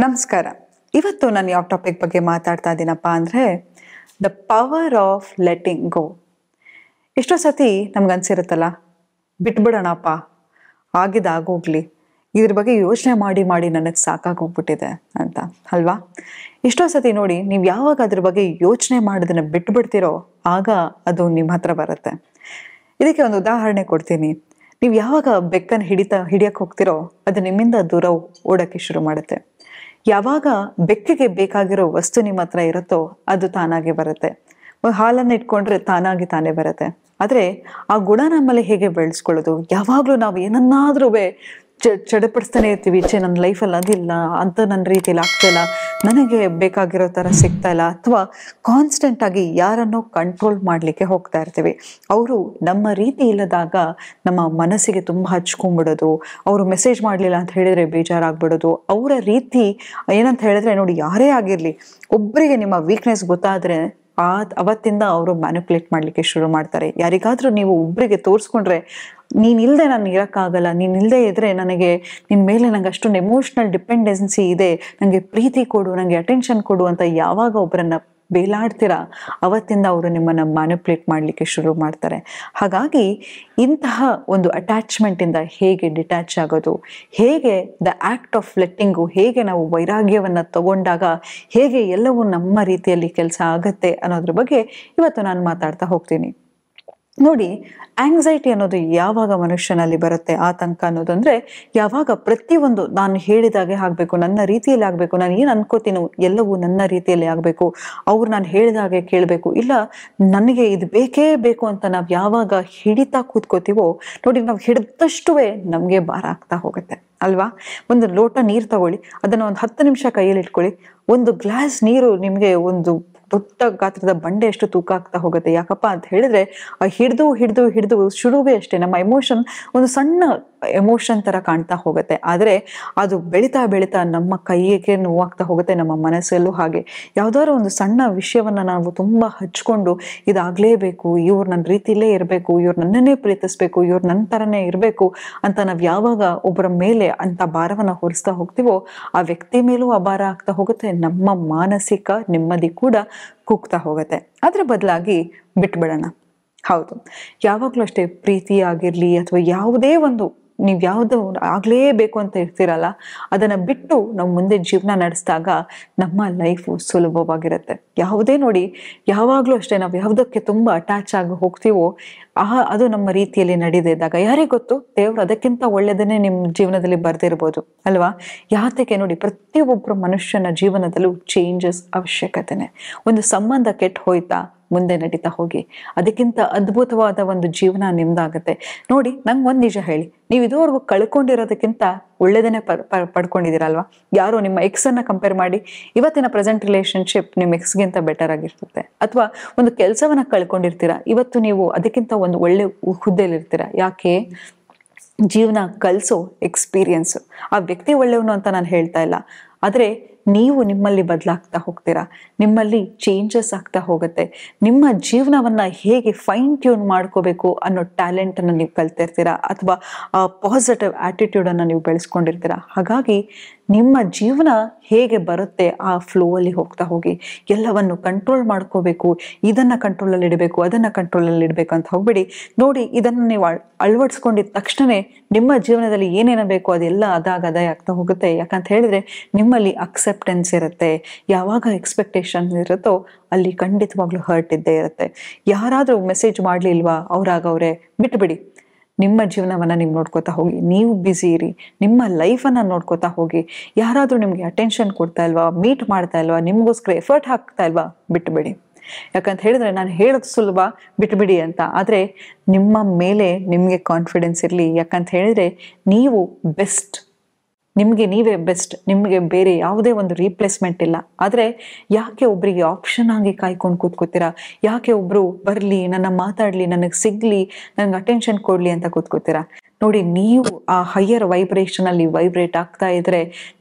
ನಮಸ್ಕಾರ. ಇವತ್ತು ನಾನು ಯಾವ ಟಾಪಿಕ್ ಬಗ್ಗೆ ಮಾತಾಡ್ತಾ ಇದ್ದೀನಪ್ಪ ಅಂದರೆ ದ ಪವರ್ ಆಫ್ ಲೆಟ್ಟಿಂಗ್ ಗೋ. ಎಷ್ಟೋ ಸತಿ ನಮ್ಗನ್ಸಿರುತ್ತಲ್ಲ, ಬಿಟ್ಬಿಡೋಣಪ್ಪ, ಆಗಿದ್ದಾಗೋಗ್ಲಿ, ಇದ್ರ ಬಗ್ಗೆ ಯೋಚನೆ ಮಾಡಿ ಮಾಡಿ ನನಗೆ ಸಾಕಾಗೋಗ್ಬಿಟ್ಟಿದೆ ಅಂತ ಅಲ್ವಾ? ಎಷ್ಟೋ ಸತಿ ನೋಡಿ, ನೀವು ಯಾವಾಗ ಅದ್ರ ಬಗ್ಗೆ ಯೋಚನೆ ಮಾಡೋದನ್ನು ಬಿಟ್ಬಿಡ್ತೀರೋ ಆಗ ಅದು ನಿಮ್ಮ ಹತ್ರ ಬರುತ್ತೆ. ಇದಕ್ಕೆ ಒಂದು ಉದಾಹರಣೆ ಕೊಡ್ತೀನಿ. ನೀವು ಯಾವಾಗ ಬೆಕ್ಕನ್ನು ಹಿಡಿಯಕ್ಕೆ ಹೋಗ್ತಿರೋ ಅದು ನಿಮ್ಮಿಂದ ದೂರ ಓಡೋಕ್ಕೆ ಶುರು ಮಾಡುತ್ತೆ. ಯಾವಾಗ ಬೆಕ್ಕಿಗೆ ಬೇಕಾಗಿರೋ ವಸ್ತು ನಿಮ್ಮ ಹತ್ರ ಇರುತ್ತೋ ಅದು ತಾನಾಗೆ ಬರುತ್ತೆ. ಹಾಲನ್ನು ಇಟ್ಕೊಂಡ್ರೆ ತಾನೇ ಬರುತ್ತೆ. ಆದರೆ ಆ ಗುಣ ನಮ್ಮಲ್ಲಿ ಹೇಗೆ ಬೆಳೆಸ್ಕೊಳ್ಳೋದು? ಯಾವಾಗಲೂ ನಾವು ಏನನ್ನಾದ್ರೂ ಚಡಪಡಿಸ್ತಾನೆ ಇರ್ತೀವಿ. ನನ್ನ ಲೈಫಲ್ಲಿ ಅದಿಲ್ಲ, ಅಂತ ನನ್ನ ರೀತಿಯಲ್ಲಿ ಆಗ್ತಾಯಿಲ್ಲ, ನನಗೆ ಬೇಕಾಗಿರೋ ಥರ ಸಿಗ್ತಾ ಇಲ್ಲ, ಅಥವಾ ಕಾನ್ಸ್ಟೆಂಟಾಗಿ ಯಾರನ್ನೋ ಕಂಟ್ರೋಲ್ ಮಾಡಲಿಕ್ಕೆ ಹೋಗ್ತಾ ಇರ್ತೀವಿ. ಅವರು ನಮ್ಮ ರೀತಿ ಇಲ್ಲದಾಗ ನಮ್ಮ ಮನಸ್ಸಿಗೆ ತುಂಬ ಹಚ್ಕೊಂಡ್ಬಿಡೋದು, ಅವರು ಮೆಸೇಜ್ ಮಾಡಲಿಲ್ಲ ಅಂತ ಹೇಳಿದರೆ ಬೇಜಾರಾಗ್ಬಿಡೋದು. ಅವರ ರೀತಿ ಏನಂತ ಹೇಳಿದ್ರೆ ನೋಡಿ, ಯಾರೇ ಆಗಿರಲಿ, ಒಬ್ಬರಿಗೆ ನಿಮ್ಮ ವೀಕ್ನೆಸ್ ಗೊತ್ತಾದರೆ ಅವತ್ತಿಂದ ಅವರು ಮ್ಯಾನಿಪುಲೇಟ್ ಮಾಡಲಿಕ್ಕೆ ಶುರು ಮಾಡ್ತಾರೆ. ಯಾರಿಗಾದ್ರೂ ನೀವು ಒಬ್ಬರಿಗೆ ತೋರಿಸ್ಕೊಂಡ್ರೆ, ನೀನಿಲ್ಲದೆ ನಾನು ಇರೋಕ್ಕಾಗಲ್ಲ, ನೀನಿಲ್ಲದೆ ಇದ್ರೆ ನನಗೆ ನಿನ್ನ ಮೇಲೆ ನಂಗೆ ಅಷ್ಟೊಂದು ಎಮೋಷ್ನಲ್ ಡಿಪೆಂಡೆನ್ಸಿ ಇದೆ, ನನಗೆ ಪ್ರೀತಿ ಕೊಡು, ನನಗೆ ಅಟೆನ್ಷನ್ ಕೊಡು ಅಂತ ಯಾವಾಗ ಒಬ್ಬರನ್ನ ಬೇಲಾಡ್ತೀರಾ ಅವತ್ತಿಂದ ಅವರು ನಿಮ್ಮನ್ನು ಮ್ಯಾನಿಪುಲೇಟ್ ಮಾಡಲಿಕ್ಕೆ ಶುರು ಮಾಡ್ತಾರೆ. ಹಾಗಾಗಿ ಇಂತಹ ಒಂದು ಅಟ್ಯಾಚ್ಮೆಂಟಿಂದ ಹೇಗೆ ಡಿಟ್ಯಾಚ್ ಆಗೋದು, ಹೇಗೆ ದ ಆ್ಯಕ್ಟ್ ಆಫ್ ಲೆಟ್ಟಿಂಗು, ಹೇಗೆ ನಾವು ವೈರಾಗ್ಯವನ್ನು ತಗೊಂಡಾಗ ಹೇಗೆ ಎಲ್ಲವೂ ನಮ್ಮ ರೀತಿಯಲ್ಲಿ ಕೆಲಸ ಆಗುತ್ತೆ ಅನ್ನೋದ್ರ ಬಗ್ಗೆ ಇವತ್ತು ನಾನು ಮಾತಾಡ್ತಾ ಹೋಗ್ತೀನಿ. ನೋಡಿ, ಆಂಗ್ಸೈಟಿ ಅನ್ನೋದು ಯಾವಾಗ ಮನುಷ್ಯನಲ್ಲಿ ಬರುತ್ತೆ, ಆತಂಕ ಅನ್ನೋದು ಅಂದರೆ ಯಾವಾಗ ಪ್ರತಿಯೊಂದು ನಾನು ಹೇಳಿದಾಗೆ ಆಗಬೇಕು, ನನ್ನ ರೀತಿಯಲ್ಲಿ ಆಗಬೇಕು, ನಾನು ಏನು ಅನ್ಕೋತೀನೋ ಎಲ್ಲವೂ ನನ್ನ ರೀತಿಯಲ್ಲಿ ಆಗಬೇಕು, ಅವ್ರು ನಾನು ಹೇಳಿದಾಗೆ ಕೇಳಬೇಕು, ಇಲ್ಲ ನನಗೆ ಇದು ಬೇಕೇ ಬೇಕು ಅಂತ ನಾವು ಯಾವಾಗ ಹಿಡಿತಾ ಕೂತ್ಕೋತೀವೋ ನೋಡಿ, ನಾವು ಹಿಡಿದಷ್ಟು ನಮಗೆ ಭಾರ ಆಗ್ತಾ ಹೋಗುತ್ತೆ ಅಲ್ವಾ? ಒಂದು ಲೋಟ ನೀರು ತಗೊಳ್ಳಿ, ಅದನ್ನು ಒಂದು 10 ನಿಮಿಷ ಕೈಯಲ್ಲಿ ಇಟ್ಕೊಳ್ಳಿ. ಒಂದು ಗ್ಲಾಸ್ ನೀರು ನಿಮಗೆ ಒಂದು ದೊಡ್ಡ ಗಾತ್ರದ ಬಂಡೆ ಎಷ್ಟು ತೂಕ ಆಗ್ತಾ ಹೋಗುತ್ತೆ. ಯಾಕಪ್ಪ ಅಂತ ಹೇಳಿದ್ರೆ ಹಿಡಿದು ಶುರುವೇ ಅಷ್ಟೇ ನಮ್ಮ ಎಮೋಷನ್ ಒಂದು ಸಣ್ಣ ಎಮೋಷನ್ ತರ ಕಾಣ್ತಾ ಹೋಗುತ್ತೆ. ಆದರೆ ಅದು ಬೆಳೀತಾ ನಮ್ಮ ಕೈಗೆ ನೋವಾಗ್ತಾ ಹೋಗುತ್ತೆ, ನಮ್ಮ ಮನಸ್ಸಲ್ಲೂ ಹಾಗೆ. ಯಾವ್ದಾದ್ರು ಒಂದು ಸಣ್ಣ ವಿಷಯವನ್ನ ನಾವು ತುಂಬಾ ಹಚ್ಕೊಂಡು ಇದಾಗ್ಲೇಬೇಕು, ಇವ್ರು ನನ್ನ ರೀತಿಯಲ್ಲೇ ಇರಬೇಕು, ಇವ್ರು ನನ್ನನ್ನೇ ಪ್ರೀತಿಸ್ಬೇಕು, ಇವ್ರು ನನ್ನ ತರನೇ ಇರಬೇಕು ಅಂತ ನಾವು ಯಾವಾಗ ಒಬ್ಬರ ಮೇಲೆ ಅಂತ ಭಾರವನ್ನ ಹೊರಿಸ್ತಾ ಹೋಗ್ತೀವೋ ಆ ವ್ಯಕ್ತಿ ಮೇಲೂ ಆ ಭಾರ ಆಗ್ತಾ ಹೋಗುತ್ತೆ, ನಮ್ಮ ಮಾನಸಿಕ ನೆಮ್ಮದಿ ಕೂಡ ಕುಗ್ತಾ ಹೋಗುತ್ತೆ. ಅದ್ರ ಬದಲಾಗಿ ಬಿಟ್ಬಿಡೋಣ. ಹೌದು, ಯಾವಾಗಲೂ ಅಷ್ಟೇ, ಪ್ರೀತಿ ಆಗಿರಲಿ ಅಥವಾ ಯಾವುದೇ ಒಂದು ನೀವು ಯಾವುದು ಆಗಲೇಬೇಕು ಅಂತ ಇರ್ತೀರಲ್ಲ, ಅದನ್ನು ಬಿಟ್ಟು ನಾವು ಮುಂದೆ ಜೀವನ ನಡೆಸಿದಾಗ ನಮ್ಮ ಲೈಫು ಸುಲಭವಾಗಿರುತ್ತೆ. ಯಾವುದೇ ನೋಡಿ, ಯಾವಾಗಲೂ ಅಷ್ಟೇ, ನಾವು ಯಾವುದಕ್ಕೆ ತುಂಬ ಅಟ್ಯಾಚ್ ಆಗಿ ಹೋಗ್ತೀವೋ ಅದು ನಮ್ಮ ರೀತಿಯಲ್ಲಿ ನಡೆದಿದ್ದಾಗ ಯಾರಿಗೆ ಗೊತ್ತು, ದೇವ್ರು ಅದಕ್ಕಿಂತ ಒಳ್ಳೆಯದನ್ನೇ ನಿಮ್ಮ ಜೀವನದಲ್ಲಿ ಬರ್ದಿರ್ಬೋದು ಅಲ್ವಾ? ಯಾತಕ್ಕೆ ನೋಡಿ, ಪ್ರತಿಯೊಬ್ಬರು ಮನುಷ್ಯನ ಜೀವನದಲ್ಲೂ ಚೇಂಜಸ್ ಅವಶ್ಯಕತೆನೆ. ಒಂದು ಸಂಬಂಧ ಕೆಟ್ಟು ಹೋಯ್ತಾ, ಮುಂದೆ ನಡೀತಾ ಹೋಗಿ, ಅದಕ್ಕಿಂತ ಅದ್ಭುತವಾದ ಒಂದು ಜೀವನ ನಿಮ್ದಾಗತ್ತೆ. ನೋಡಿ, ನಂಗೆ ಒಂದು ನಿಜ ಹೇಳಿ, ನೀವು ಇದುವರೆಗೂ ಕಳ್ಕೊಂಡಿರೋದಕ್ಕಿಂತ ಒಳ್ಳೆದನ್ನೇ ಪಡ್ಕೊಂಡಿದ್ದೀರಲ್ವಾ? ಯಾರೋ ನಿಮ್ಮ ಎಕ್ಸನ್ನು ಕಂಪೇರ್ ಮಾಡಿ ಇವತ್ತಿನ ಪ್ರೆಸೆಂಟ್ ರಿಲೇಶನ್ಶಿಪ್ ನಿಮ್ಮ ಎಕ್ಸ್ಗಿಂತ ಬೆಟರ್ ಆಗಿರ್ತದೆ. ಅಥವಾ ಒಂದು ಕೆಲಸವನ್ನ ಕಳ್ಕೊಂಡಿರ್ತೀರ, ಇವತ್ತು ನೀವು ಅದಕ್ಕಿಂತ ಒಂದು ಒಳ್ಳೆ ಹುದ್ದೆಯಲ್ಲಿರ್ತೀರ. ಯಾಕೆ? ಜೀವನ ಕಲಿಸೋ ಎಕ್ಸ್ಪೀರಿಯನ್ಸು. ಆ ವ್ಯಕ್ತಿ ಒಳ್ಳೆಯವನು ಅಂತ ನಾನು ಹೇಳ್ತಾ ಇಲ್ಲ, ಆದರೆ ನೀವು ನಿಮ್ಮಲ್ಲಿ ಬದಲಾಗ್ತಾ ಹೋಗ್ತೀರಾ, ನಿಮ್ಮಲ್ಲಿ ಚೇಂಜಸ್ ಆಗ್ತಾ ಹೋಗುತ್ತೆ. ನಿಮ್ಮ ಜೀವನವನ್ನ ಹೇಗೆ ಫೈನ್ ಟ್ಯೂನ್ ಮಾಡ್ಕೋಬೇಕು ಅನ್ನೋ ಟ್ಯಾಲೆಂಟನ್ನು ನೀವು ಕಲ್ತಿರ್ತೀರಾ, ಅಥವಾ ಆ ಪಾಸಿಟಿವ್ ಆಟಿಟ್ಯೂಡನ್ನು ನೀವು ಬೆಳೆಸ್ಕೊಂಡಿರ್ತೀರಾ. ಹಾಗಾಗಿ ನಿಮ್ಮ ಜೀವನ ಹೇಗೆ ಬರುತ್ತೆ ಆ ಫ್ಲೋ ಅಲ್ಲಿ ಹೋಗ್ತಾ ಹೋಗಿ. ಎಲ್ಲವನ್ನು ಕಂಟ್ರೋಲ್ ಮಾಡ್ಕೋಬೇಕು, ಇದನ್ನು ಕಂಟ್ರೋಲಲ್ಲಿ ಇಡಬೇಕು, ಅದನ್ನು ಕಂಟ್ರೋಲಲ್ಲಿ ಇಡಬೇಕು ಅಂತ ಹೋಗ್ಬೇಡಿ. ನೋಡಿ, ಇದನ್ನು ನೀವು ಅಳವಡಿಸ್ಕೊಂಡಿದ್ದ ತಕ್ಷಣವೇ ನಿಮ್ಮ ಜೀವನದಲ್ಲಿ ಏನೇನು ಬೇಕು ಅದೆಲ್ಲ ಅದೇ ಆಗ್ತಾ ಹೋಗುತ್ತೆ. ಯಾಕಂತ ಹೇಳಿದ್ರೆ ನಿಮ್ಮಲ್ಲಿ ಅಕ್ಸೆಪ್ಟೆನ್ಸ್ ಇರುತ್ತೆ. ಯಾವಾಗ ಎಕ್ಸ್ಪೆಕ್ಟೇಷನ್ ಇರುತ್ತೋ ಅಲ್ಲಿ ಖಂಡಿತವಾಗ್ಲೂ ಹರ್ಟ್ ಇದ್ದೇ ಇರುತ್ತೆ. ಯಾರಾದರೂ ಮೆಸೇಜ್ ಮಾಡಲಿಲ್ವಾ, ಅವರೇ ಬಿಟ್ಬಿಡಿ. ನಿಮ್ಮ ಜೀವನವನ್ನು ನೀವು ನೋಡ್ಕೋತಾ ಹೋಗಿ, ನೀವು ಬ್ಯುಸಿ ಇರಿ, ನಿಮ್ಮ ಲೈಫನ್ನು ನೋಡ್ಕೋತಾ ಹೋಗಿ. ಯಾರಾದರೂ ನಿಮಗೆ ಅಟೆನ್ಷನ್ ಕೊಡ್ತಾ ಇಲ್ವಾ, ಮೀಟ್ ಮಾಡ್ತಾ ಇಲ್ವಾ, ನಿಮಗೋಸ್ಕರ ಎಫರ್ಟ್ ಹಾಕ್ತಾ ಇಲ್ವಾ, ಬಿಟ್ಬಿಡಿ. ಯಾಕಂತ ಹೇಳಿದ್ರೆ ನಾನು ಹೇಳೋದು ಸುಲಭ, ಬಿಟ್ಬಿಡಿ ಅಂತ, ಆದರೆ ನಿಮ್ಮ ಮೇಲೆ ನಿಮಗೆ ಕಾನ್ಫಿಡೆನ್ಸ್ ಇರಲಿ. ಯಾಕಂತ ಹೇಳಿದ್ರೆ ನೀವು ಬೆಸ್ಟ್, ನಿಮಗೆ ನೀವೇ ಬೆಸ್ಟ್, ನಿಮಗೆ ಬೇರೆ ಯಾವುದೇ ಒಂದು ರೀಪ್ಲೇಸ್ಮೆಂಟ್ ಇಲ್ಲ. ಆದರೆ ಯಾಕೆ ಒಬ್ಬರಿಗೆ ಆಪ್ಷನ್ ಆಗಿ ಕಾಯ್ಕೊಂಡು ಕೂತ್ಕೋತೀರಾ? ಯಾಕೆ ಒಬ್ಬರು ಬರಲಿ, ನನ್ನ ಮಾತಾಡಲಿ, ನನಗೆ ಸಿಗಲಿ, ನನಗೆ ಅಟೆನ್ಷನ್ ಕೊಡಲಿ ಅಂತ ಕೂತ್ಕೋತೀರಾ? ನೋಡಿ, ನೀವು ಆ ಹೈಯರ್ ವೈಬ್ರೇಷನ್ ಅಲ್ಲಿ ವೈಬ್ರೇಟ್ ಆಗ್ತಾ ಇದ್ರೆ,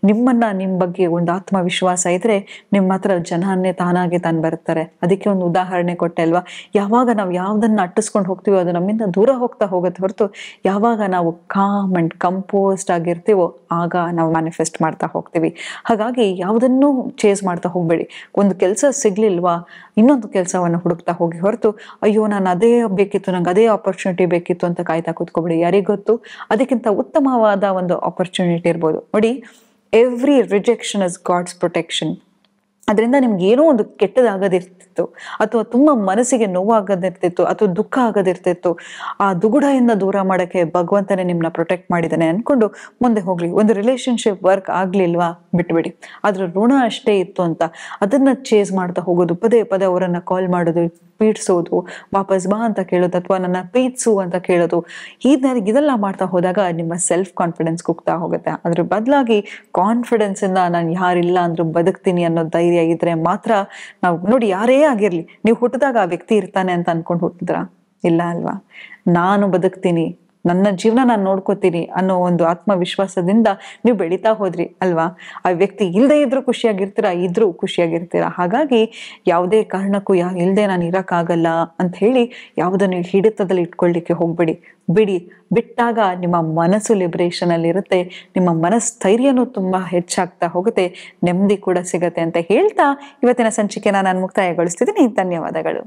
ನಿಮ್ಮ ಬಗ್ಗೆ ಒಂದು ಆತ್ಮವಿಶ್ವಾಸ ಇದ್ರೆ, ನಿಮ್ಮ ಹತ್ರ ಜನನೇ ತಾನಾಗೆ ತಾನು ಬರ್ತಾರೆ. ಅದಕ್ಕೆ ಒಂದು ಉದಾಹರಣೆ ಕೊಟ್ಟೆ ಅಲ್ವಾ, ಯಾವಾಗ ನಾವು ಯಾವ್ದನ್ನ ಅಟ್ಟಿಸ್ಕೊಂಡು ಹೋಗ್ತೀವೋ ಅದು ನಮ್ಮಿಂದ ದೂರ ಹೋಗ್ತಾ ಹೋಗುತ್ತೆ ಹೊರತು, ಯಾವಾಗ ನಾವು ಕಾಮ್ ಅಂಡ್ ಕಂಪೋಸ್ಡ್ ಆಗಿರ್ತೀವೋ ಆಗ ನಾವು ಮ್ಯಾನಿಫೆಸ್ಟ್ ಮಾಡ್ತಾ ಹೋಗ್ತೀವಿ. ಹಾಗಾಗಿ ಯಾವುದನ್ನೂ ಚೇಸ್ ಮಾಡ್ತಾ ಹೋಗ್ಬೇಡಿ. ಒಂದು ಕೆಲಸ ಸಿಗ್ಲಿಲ್ವಾ, ಇನ್ನೊಂದು ಕೆಲಸವನ್ನು ಹುಡುಕ್ತಾ ಹೋಗಿ ಹೊರತು, ಅಯ್ಯೋ ನಾನು ಅದೇ ಬೇಕಿತ್ತು, ನಂಗೆ ಅದೇ ಆಪರ್ಚುನಿಟಿ ಬೇಕಿತ್ತು ಅಂತ ಕಾಯ್ತಾ ಕೂತ್ಕೊಬೇಡಿ. ಯಾರಿಗ್ ಗೊತ್ತು, ಅದಕ್ಕಿಂತ ಉತ್ತಮವಾದ ಒಂದು ಆಪರ್ಚುನಿಟಿ ಇರ್ಬೋದು. ನೋಡಿ, every rejection is God's protection. ಅದರಿಂದ ನಿಮ್ಗೆ ಏನೋ ಒಂದು ಕೆಟ್ಟದಾಗದಿರ್ತಿತ್ತು, ಅಥವಾ ತುಂಬ ಮನಸ್ಸಿಗೆ ನೋವಾಗದಿರ್ತಿತ್ತು, ಅಥವಾ ದುಃಖ ಆಗದಿರ್ತಿತ್ತು, ಆ ದುಗುಡದಿಂದ ದೂರ ಮಾಡೋಕ್ಕೆ ಭಗವಂತನೇ ನಿಮ್ಮನ್ನ ಪ್ರೊಟೆಕ್ಟ್ ಮಾಡಿದ್ದಾನೆ ಅನ್ಕೊಂಡು ಮುಂದೆ ಹೋಗ್ಲಿ. ಒಂದು ರಿಲೇಶನ್ಶಿಪ್ ವರ್ಕ್ ಆಗ್ಲಿಲ್ವಾ, ಬಿಟ್ಬಿಡಿ. ಅದ್ರ ಋಣ ಅಷ್ಟೇ ಇತ್ತು ಅಂತ ಅದನ್ನ ಚೇಸ್ ಮಾಡ್ತಾ ಹೋಗೋದು, ಪದೇ ಪದೇ ಅವರನ್ನ ಕಾಲ್ ಮಾಡೋದು, ಪೀಡ್ಸೋದು, ವಾಪಸ್ ಬಾ ಅಂತ ಕೇಳೋದು, ಅಥವಾ ನನ್ನ ಪ್ರೀತಿಸು ಅಂತ ಕೇಳೋದು, ಇದೆಲ್ಲ ಮಾಡ್ತಾ ಹೋದಾಗ ನಿಮ್ಮ ಸೆಲ್ಫ್ ಕಾನ್ಫಿಡೆನ್ಸ್ ಕುಗ್ತಾ ಹೋಗುತ್ತೆ. ಅದ್ರ ಬದಲಾಗಿ ಕಾನ್ಫಿಡೆನ್ಸ್ ಇಂದ ನಾನು ಯಾರಿಲ್ಲ ಅಂದ್ರೂ ಬದುಕ್ತೀನಿ ಅನ್ನೋ ಧೈರ್ಯ ಇದ್ರೆ ಮಾತ್ರ ನಾವು, ನೋಡಿ, ಯಾರೇ ಆಗಿರ್ಲಿ, ನೀವು ಹುಟ್ಟಿದಾಗ ಆ ವ್ಯಕ್ತಿ ಇರ್ತಾನೆ ಅಂತ ಅನ್ಕೊಂಡು ಹುಟ್ಟಿದ್ರ? ಇಲ್ಲ ಅಲ್ವಾ. ನಾನು ಬದುಕ್ತೀನಿ, ನನ್ನ ಜೀವನ ನಾನು ನೋಡ್ಕೋತೀನಿ ಅನ್ನೋ ಒಂದು ಆತ್ಮವಿಶ್ವಾಸದಿಂದ ನೀವು ಬೆಳೀತಾ ಹೋದ್ರಿ ಅಲ್ವಾ, ಆ ವ್ಯಕ್ತಿ ಇಲ್ಲದೆ ಇದ್ರೂ ಖುಷಿಯಾಗಿರ್ತೀರಾ, ಇದ್ರೂ ಖುಷಿಯಾಗಿರ್ತೀರಾ. ಹಾಗಾಗಿ ಯಾವುದೇ ಕಾರಣಕ್ಕೂ ಇಲ್ಲದೆ ನಾನು ಇರೋಕ್ಕಾಗಲ್ಲ ಅಂತ ಹೇಳಿ ಯಾವುದನ್ನು ಹಿಡಿತದಲ್ಲಿ ಇಟ್ಕೊಳ್ಳಿಕ್ಕೆ ಹೋಗ್ಬೇಡಿ. ಬಿಟ್ಟಾಗ ನಿಮ್ಮ ಮನಸ್ಸು ಲಿಬರೇಷನ್ ಅಲ್ಲಿ ಇರುತ್ತೆ, ನಿಮ್ಮ ಮನಸ್ಥೈರ್ಯನೂ ತುಂಬಾ ಹೆಚ್ಚಾಗ್ತಾ ಹೋಗುತ್ತೆ, ನೆಮ್ಮದಿ ಕೂಡ ಸಿಗತ್ತೆ ಅಂತ ಹೇಳ್ತಾ ಇವತ್ತಿನ ಸಂಚಿಕೆನ ನಾನು ಮುಕ್ತಾಯಗೊಳಿಸ್ತಿದ್ದೀನಿ. ಧನ್ಯವಾದಗಳು.